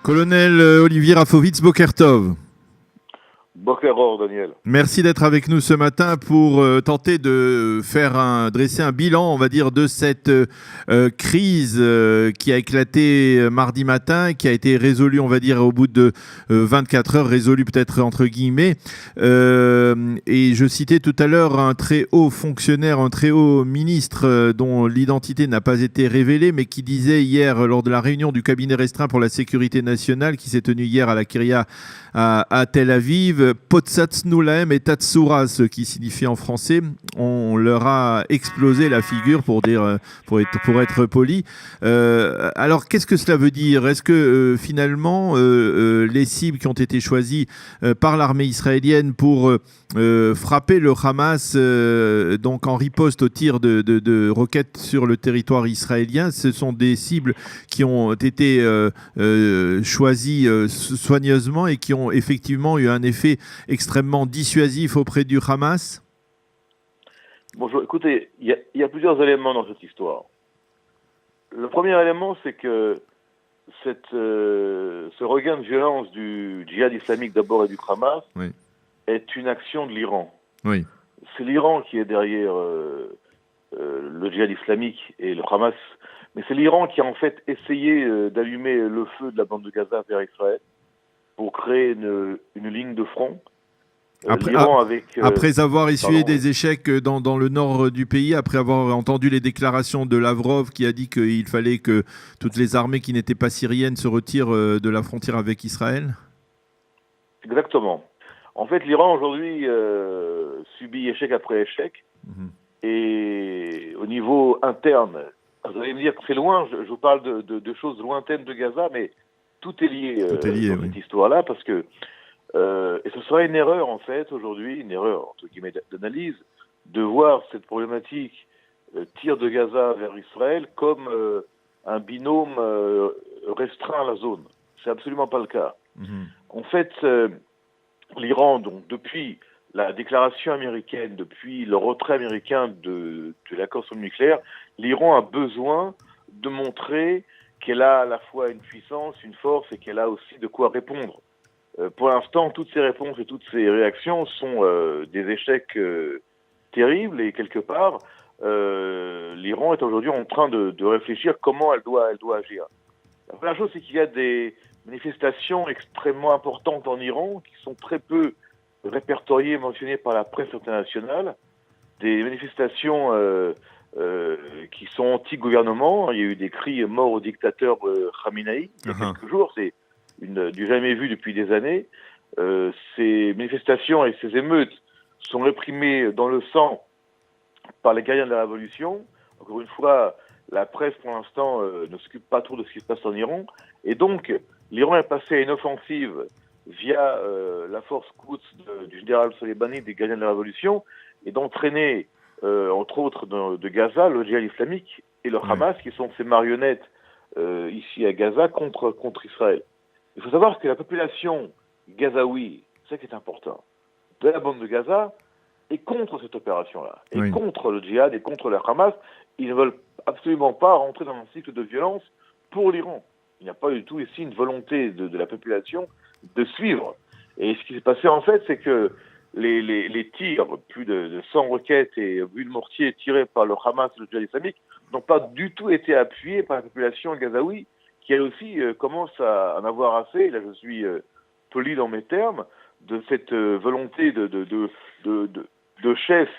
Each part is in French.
Colonel Olivier Rafovitz, Boker Tov. Boker Or, Daniel. Merci d'être avec nous ce matin pour tenter de dresser un bilan, on va dire, de cette crise qui a éclaté mardi matin, qui a été résolue, on va dire, au bout de 24 heures, résolue peut-être entre guillemets. Et je citais tout à l'heure un très haut fonctionnaire, un très haut ministre dont l'identité n'a pas été révélée, mais qui disait hier, lors de la réunion du cabinet restreint pour la sécurité nationale, qui s'est tenue hier à la Kiria à Tel Aviv, Potsatsnu lahem et Tatsura, ce qui signifie en français, on leur a explosé la figure pour être poli. Alors qu'est-ce que cela veut dire? Est-ce que finalement les cibles qui ont été choisies par l'armée israélienne pour frapper le Hamas, donc en riposte au tir de roquettes sur le territoire israélien, ce sont des cibles qui ont été choisies soigneusement et qui ont effectivement eu un effet extrêmement dissuasif auprès du Hamas? Bonjour, écoutez, il y a plusieurs éléments dans cette histoire. Le premier élément, c'est que ce regain de violence du djihad islamique d'abord et du Hamas est une action de l'Iran. Oui. C'est l'Iran qui est derrière le djihad islamique et le Hamas, mais c'est l'Iran qui a en fait essayé d'allumer le feu de la bande de Gaza vers Israël pour créer une ligne de front. Après avoir essuyé des échecs dans le nord du pays, après avoir entendu les déclarations de Lavrov qui a dit qu'il fallait que toutes les armées qui n'étaient pas syriennes se retirent de la frontière avec Israël? Exactement. En fait, l'Iran aujourd'hui subit échec après échec. Et au niveau interne, vous allez me dire que c'est loin, je vous parle de choses lointaines de Gaza, mais tout est lié, dans cette histoire-là, parce que et ce serait une erreur, en fait, aujourd'hui, une erreur, entre guillemets, d'analyse, de voir cette problématique tir de Gaza vers Israël comme un binôme restreint à la zone. C'est absolument pas le cas. En fait, l'Iran, donc, depuis la déclaration américaine, depuis le retrait américain de l'accord sur le nucléaire, l'Iran a besoin de montrer qu'elle a à la fois une puissance, une force, et qu'elle a aussi de quoi répondre. Pour l'instant, toutes ces réponses et toutes ces réactions sont des échecs terribles, et quelque part, l'Iran est aujourd'hui en train de réfléchir comment elle doit agir. La première chose, c'est qu'il y a des manifestations extrêmement importantes en Iran qui sont très peu répertoriées, mentionnées par la presse internationale, des manifestations qui sont anti-gouvernement. Il y a eu des cris mort au dictateur Khamenei il y a quelques jours, c'est du jamais vu depuis des années. Ces manifestations et ces émeutes sont réprimées dans le sang par les gardiens de la révolution. Encore une fois, la presse pour l'instant ne s'occupe pas trop de ce qui se passe en Iran, et donc l'Iran est passé à une offensive via la force Quds du général Soleimani, des gardiens de la révolution, et d'entraîner entre autres de Gaza le djihad islamique et le Hamas, qui sont ces marionnettes ici à Gaza contre Israël. Il faut savoir que la population gazaoui, c'est ça qui est important, de la bande de Gaza, est contre cette opération-là, et contre le djihad, et contre le Hamas. Ils ne veulent absolument pas rentrer dans un cycle de violence pour l'Iran. Il n'y a pas du tout ici une volonté de la population de suivre. Et ce qui s'est passé en fait, c'est que les tirs, plus de 100 roquettes et buts de mortier tirés par le Hamas et le djihad islamique, n'ont pas du tout été appuyés par la population gazaoui, qui elle aussi commence à en avoir assez, là je suis poli dans mes termes, de cette volonté de chef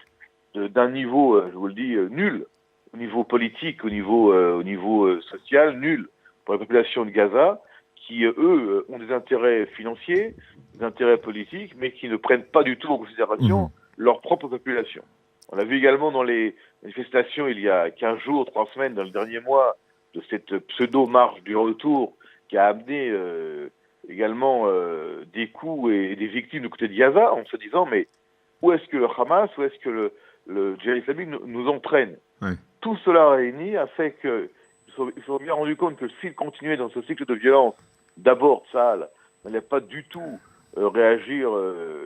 d'un niveau, je vous le dis, nul, au niveau politique, au niveau social, nul pour la population de Gaza, qui eux ont des intérêts financiers, des intérêts politiques, mais qui ne prennent pas du tout en considération leur propre population. On l'a vu également dans les manifestations il y a 15 jours, 3 semaines, dans le dernier mois, de cette pseudo-marche du retour qui a amené également des coups et des victimes du côté de Gaza, en se disant mais où est-ce que le Hamas, où est-ce que le djihad islamique nous entraîne? Tout cela réuni a fait que ils se sont bien rendus compte que s'ils continuaient dans ce cycle de violence, d'abord Tsahal n'allait pas du tout réagir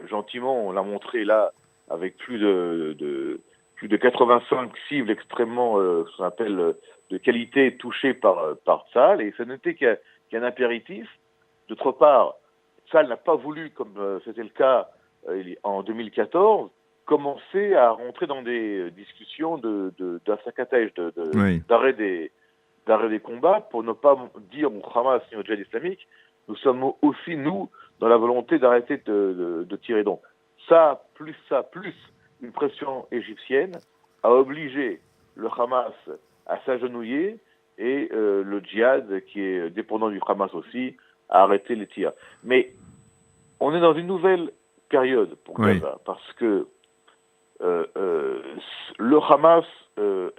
gentiment. On l'a montré là avec plus de 85 cibles extrêmement, ce qu'on appelle de qualité touchées par Tsahal, et ça n'était qu'un apéritif. D'autre part, Tsahal n'a pas voulu, comme c'était le cas en 2014, commencer à rentrer dans des discussions d'assakatège, d'arrêt des combats, pour ne pas dire au Hamas ni au djihad islamique, nous sommes aussi, nous, dans la volonté d'arrêter de tirer. Donc, ça, plus une pression égyptienne, a obligé le Hamas à s'agenouiller et le djihad, qui est dépendant du Hamas aussi, à arrêter les tirs. Mais on est dans une nouvelle période pour Gaza, parce que le Hamas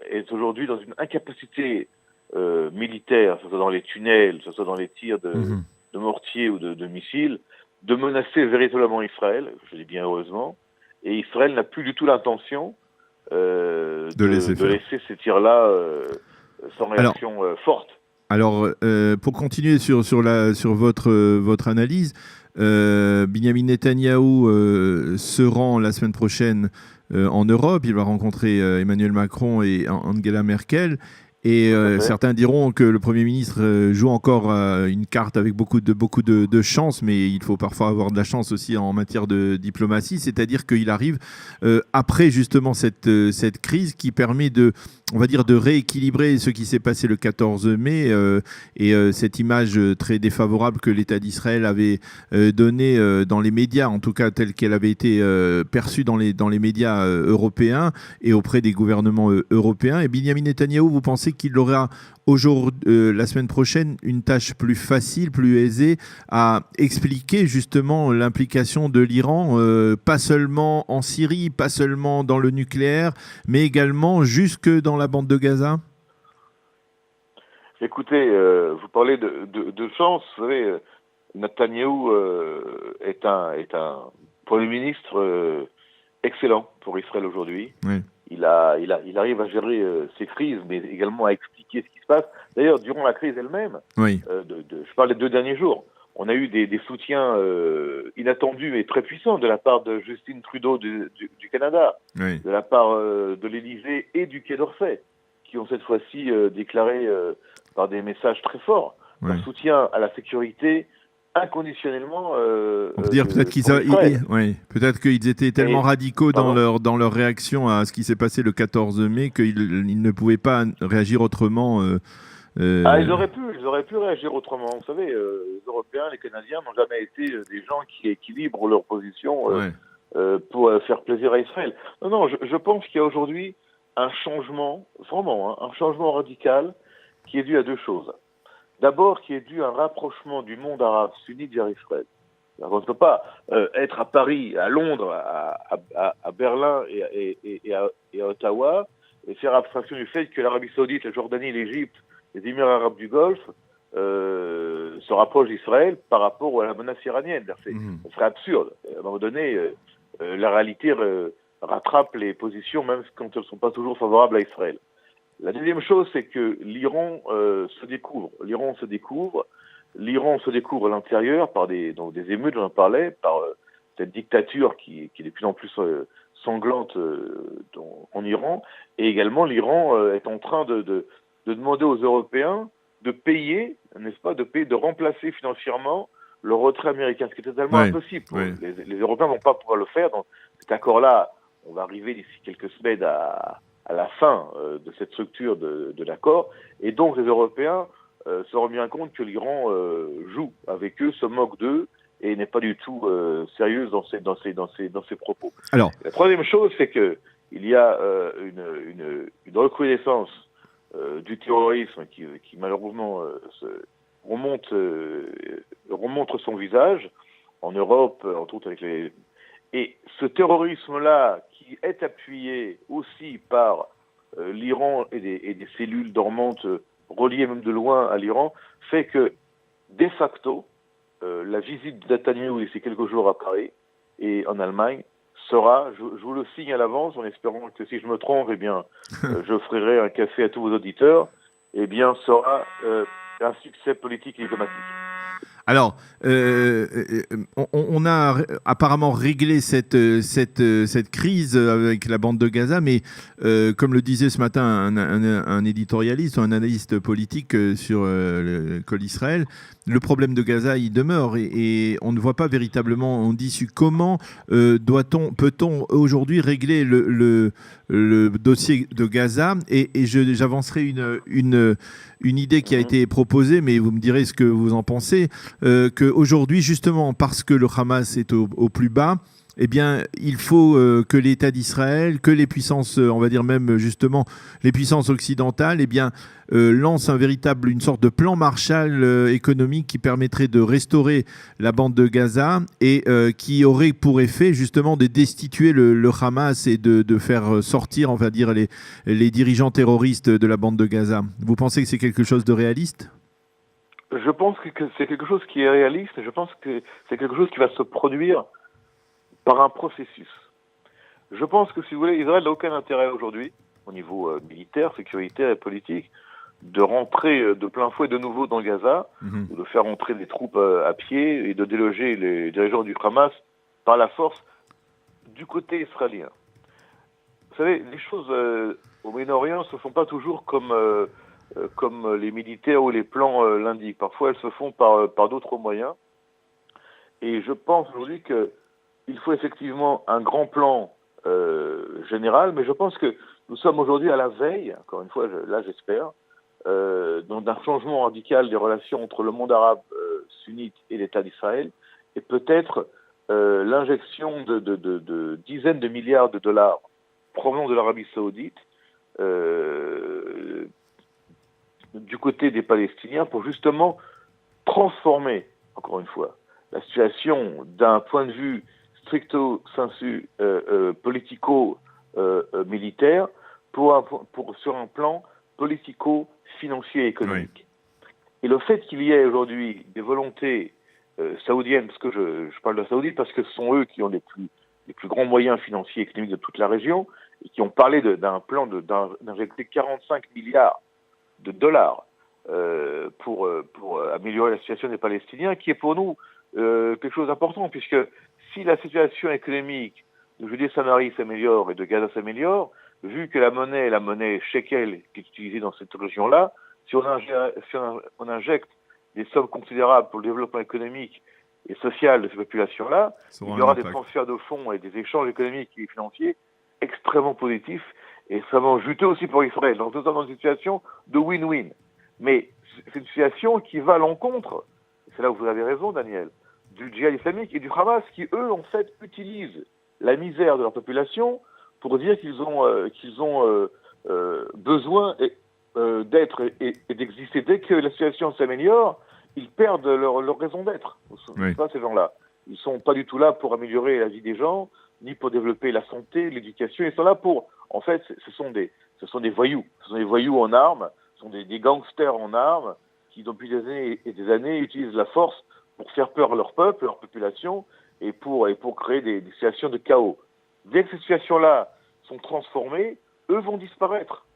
est aujourd'hui dans une incapacité militaire, que ce soit dans les tunnels, que ce soit dans les tirs de mortiers ou de missiles, de menacer véritablement Israël, je dis bien heureusement, et Israël n'a plus du tout l'intention de laisser ces tirs-là sans réaction forte. Alors, pour continuer sur votre analyse, Binyamin Netanyahou se rend la semaine prochaine en Europe. Il va rencontrer Emmanuel Macron et Angela Merkel. Et certains diront que le Premier ministre joue encore une carte avec beaucoup de chance, mais il faut parfois avoir de la chance aussi en matière de diplomatie, c'est-à-dire qu'il arrive après justement cette crise qui permet on va dire, de rééquilibrer ce qui s'est passé le 14 mai et cette image très défavorable que l'État d'Israël avait donnée dans les médias, en tout cas telle qu'elle avait été perçue dans les médias européens et auprès des gouvernements européens. Et Binyamin Netanyahou, vous pensez qu'il aura la semaine prochaine une tâche plus facile, plus aisée à expliquer justement l'implication de l'Iran, pas seulement en Syrie, pas seulement dans le nucléaire, mais également jusque dans la bande de Gaza? Écoutez, vous parlez de chance. Vous savez, Netanyahou est un Premier ministre excellent pour Israël aujourd'hui. Oui. Il arrive à gérer ces crises, mais également à expliquer ce qui se passe. D'ailleurs, durant la crise elle-même, je parle des 2 derniers jours, on a eu des soutiens inattendus et très puissants de la part de Justin Trudeau du Canada, de la part de l'Élysée et du Quai d'Orsay, qui ont cette fois-ci déclaré par des messages très forts leur soutien à la sécurité inconditionnellement. On peut dire peut-être qu'ils étaient tellement radicaux dans leur réaction à ce qui s'est passé le 14 mai qu'ils ne pouvaient pas réagir autrement. Ils auraient pu réagir autrement. Vous savez, les Européens, les Canadiens n'ont jamais été des gens qui équilibrent leur position pour faire plaisir à Israël. Non, je pense qu'il y a aujourd'hui un changement, vraiment, un changement radical qui est dû à 2 choses. D'abord, qui est dû à un rapprochement du monde arabe sunnite vers Israël. Alors, on ne peut pas être à Paris, à Londres, à Berlin et à Ottawa et faire abstraction du fait que l'Arabie Saoudite, la Jordanie, l'Égypte, les Émirats arabes du Golfe se rapprochent d'Israël par rapport à la menace iranienne. Ce serait absurde. À un moment donné, la réalité rattrape les positions, même quand elles ne sont pas toujours favorables à Israël. La deuxième chose, c'est que l'Iran se découvre. L'Iran se découvre à l'intérieur par des émeutes, j'en parlais, par cette dictature qui est de plus en plus sanglante en Iran. Et également, l'Iran est en train de demander aux Européens de payer, n'est-ce pas, de remplacer financièrement le retrait américain, ce qui est totalement impossible. Les Européens ne vont pas pouvoir le faire. Donc, cet accord-là, on va arriver d'ici quelques semaines à la fin de cette structure de l'accord. Et donc, les Européens se rendent bien compte que l'Iran joue avec eux, se moque d'eux, et n'est pas du tout sérieuse dans ses propos. Alors, la troisième chose, c'est que il y a une recrudescence du terrorisme qui malheureusement remonte son visage en Europe, entre autres avec les... Et ce terrorisme-là, qui est appuyé aussi par l'Iran et des cellules dormantes reliées même de loin à l'Iran, fait que, de facto, la visite de Netanyahou ici quelques jours à Paris et en Allemagne sera, je vous le signe à l'avance, en espérant que si je me trompe, eh bien, j'offrirai un café à tous vos auditeurs, eh bien, sera un succès politique et diplomatique. Alors, on a apparemment réglé cette crise avec la bande de Gaza, mais comme le disait ce matin un éditorialiste ou un analyste politique sur le Col Israël, le problème de Gaza, il demeure et on ne voit pas véritablement d'issue. Comment peut-on aujourd'hui régler le dossier de Gaza? Et j'avancerai une idée qui a été proposée, mais vous me direz ce que vous en pensez, qu'aujourd'hui, justement, parce que le Hamas est au plus bas, eh bien, il faut que l'État d'Israël, que les puissances, on va dire même justement les puissances occidentales, eh bien, lancent une sorte de plan Marshall économique qui permettrait de restaurer la bande de Gaza et qui aurait pour effet justement de destituer le Hamas et de faire sortir, on va dire, les dirigeants terroristes de la bande de Gaza. Vous pensez que c'est quelque chose de réaliste ? Je pense que c'est quelque chose qui est réaliste et je pense que c'est quelque chose qui va se produire par un processus. Je pense que, si vous voulez, Israël n'a aucun intérêt aujourd'hui, au niveau militaire, sécuritaire et politique, de rentrer de plein fouet de nouveau dans Gaza, ou de faire entrer des troupes à pied et de déloger les dirigeants du Hamas par la force du côté israélien. Vous savez, les choses au Moyen-Orient ne se font pas toujours comme les militaires ou les plans l'indiquent. Parfois, elles se font par d'autres moyens. Et je pense aujourd'hui qu'il faut effectivement un grand plan général, mais je pense que nous sommes aujourd'hui à la veille, encore une fois, là j'espère, d'un changement radical des relations entre le monde arabe sunnite et l'État d'Israël, et peut-être l'injection de dizaines de milliards de dollars provenant de l'Arabie saoudite du côté des Palestiniens pour justement transformer, encore une fois, la situation d'un point de vue stricto sensu politico-militaire sur un plan politico-financier et économique. Oui. Et le fait qu'il y ait aujourd'hui des volontés saoudiennes, parce que je parle de la Saoudite parce que ce sont eux qui ont les plus grands moyens financiers et économiques de toute la région, et qui ont parlé d'un plan d'injecter 45 milliards de dollars pour améliorer la situation des Palestiniens, qui est pour nous quelque chose d'important, puisque si la situation économique de Judée-Samarie s'améliore et de Gaza s'améliore, vu que la monnaie shekel qui est utilisée dans cette région-là, si on injecte des sommes considérables pour le développement économique et social de ces populations-là, il y aura des transferts de fonds et des échanges économiques et financiers extrêmement positifs et extrêmement juteux aussi pour Israël. Donc nous sommes dans une situation de win-win. Mais c'est une situation qui va à l'encontre, c'est là où vous avez raison Daniel, du djihad islamique et du Hamas qui, eux, en fait, utilisent la misère de leur population pour dire qu'ils ont besoin d'être et d'exister. Dès que la situation s'améliore, ils perdent leur raison d'être. Oui. Pas ces gens-là. Ils sont pas du tout là pour améliorer la vie des gens, ni pour développer la santé, l'éducation. Ils sont là pour, en fait, ce sont des voyous. Ce sont des voyous en armes, ce sont des gangsters en armes qui, depuis des années et des années, utilisent la force pour faire peur à leur peuple, à leur population, et pour créer des situations de chaos. Dès que ces situations-là sont transformées, eux vont disparaître.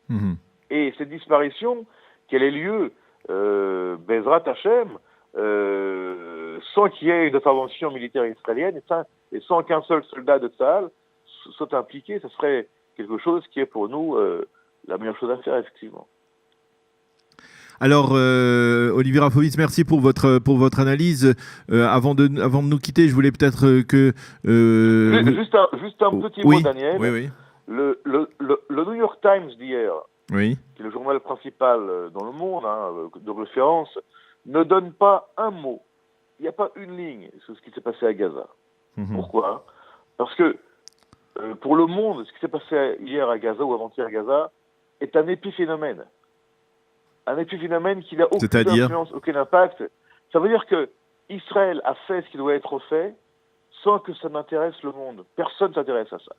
Mmh. Et cette disparition, qu'elle ait lieu, Bezrat Hashem, sans qu'il y ait une intervention militaire israélienne, et sans qu'un seul soldat de Tsahal soit impliqué, ce serait quelque chose qui est pour nous la meilleure chose à faire, effectivement. Alors, Olivier Rafovitz, merci pour votre analyse. Avant de nous quitter, je voulais peut-être que... Juste un petit mot, Daniel. Oui. Le New York Times d'hier, oui, qui est le journal principal dans le monde, de référence, ne donne pas un mot. Il n'y a pas une ligne sur ce qui s'est passé à Gaza. Mm-hmm. Pourquoi ? Parce que pour le monde, ce qui s'est passé hier à Gaza ou avant-hier à Gaza est un épiphénomène. Un épiphénomène qui n'a aucune influence, aucun impact. Ça veut dire que Israël a fait ce qui doit être fait sans que ça n'intéresse le monde. Personne ne s'intéresse à ça.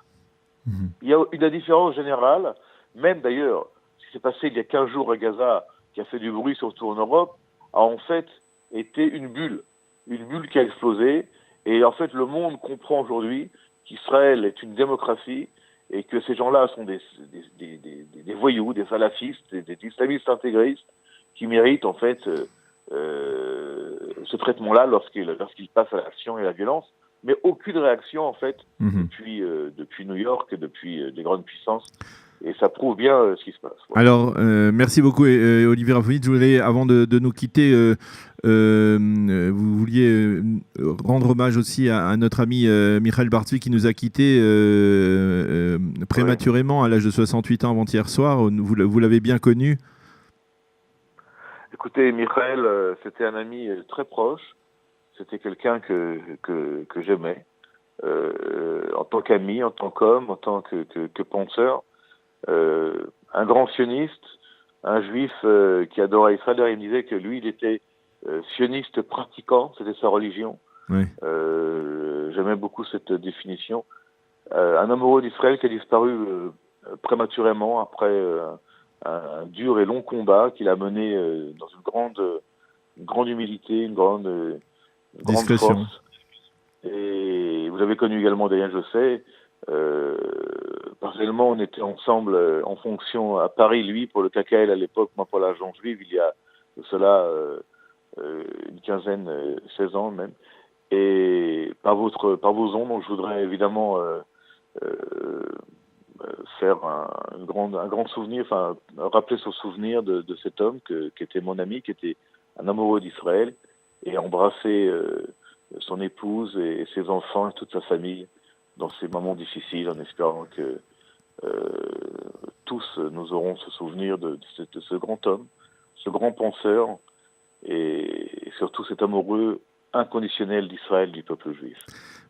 Mm-hmm. Il y a une différence générale, même d'ailleurs, ce qui s'est passé il y a 15 jours à Gaza, qui a fait du bruit surtout en Europe, a en fait été une bulle qui a explosé. Et en fait, le monde comprend aujourd'hui qu'Israël est une démocratie et que ces gens-là sont des voyous, des salafistes, des islamistes intégristes qui méritent en fait ce traitement-là lorsqu'ils passent à l'action et à la violence. mais aucune réaction en fait depuis New York et depuis les grandes puissances. Et ça prouve bien ce qui se passe. Voilà. Alors, merci beaucoup, Olivier Rafovitch. Je voulais, avant de nous quitter, vous vouliez rendre hommage aussi à notre ami Mikhail Bartui qui nous a quittés prématurément à l'âge de 68 ans avant-hier soir. Vous l'avez bien connu. Écoutez, Mikhail, c'était un ami très proche. C'était quelqu'un que j'aimais en tant qu'ami, en tant qu'homme, en tant que penseur. Un grand sioniste, un juif qui adorait Israël. Il me disait que lui, il était sioniste pratiquant, c'était sa religion. Oui. J'aimais beaucoup cette définition. Un amoureux d'Israël qui a disparu prématurément après un dur et long combat qu'il a mené dans une grande humilité, une grande force. Et vous avez connu également Daniel Josset. Personnellement, on était ensemble en fonction à Paris, lui pour le KKL à l'époque, moi pour l'Agence Juive, il y a de cela une quinzaine, 16 ans même. Et par vos ondes, donc, je voudrais évidemment faire un grand souvenir, enfin rappeler ce souvenir de cet homme qui était mon ami, qui était un amoureux d'Israël, et embrasser son épouse et ses enfants et toute sa famille dans ces moments difficiles, en espérant que tous nous aurons ce souvenir de ce grand homme, ce grand penseur, et surtout cet amoureux inconditionnel d'Israël, du peuple juif.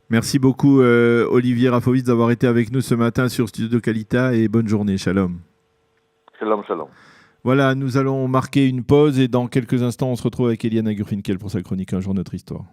Merci beaucoup Olivier Rafovitch d'avoir été avec nous ce matin sur Studio Kalita, et bonne journée. Shalom. Shalom, shalom. Voilà, nous allons marquer une pause et dans quelques instants, on se retrouve avec Eliane Agurfinkel pour sa chronique Un jour notre histoire.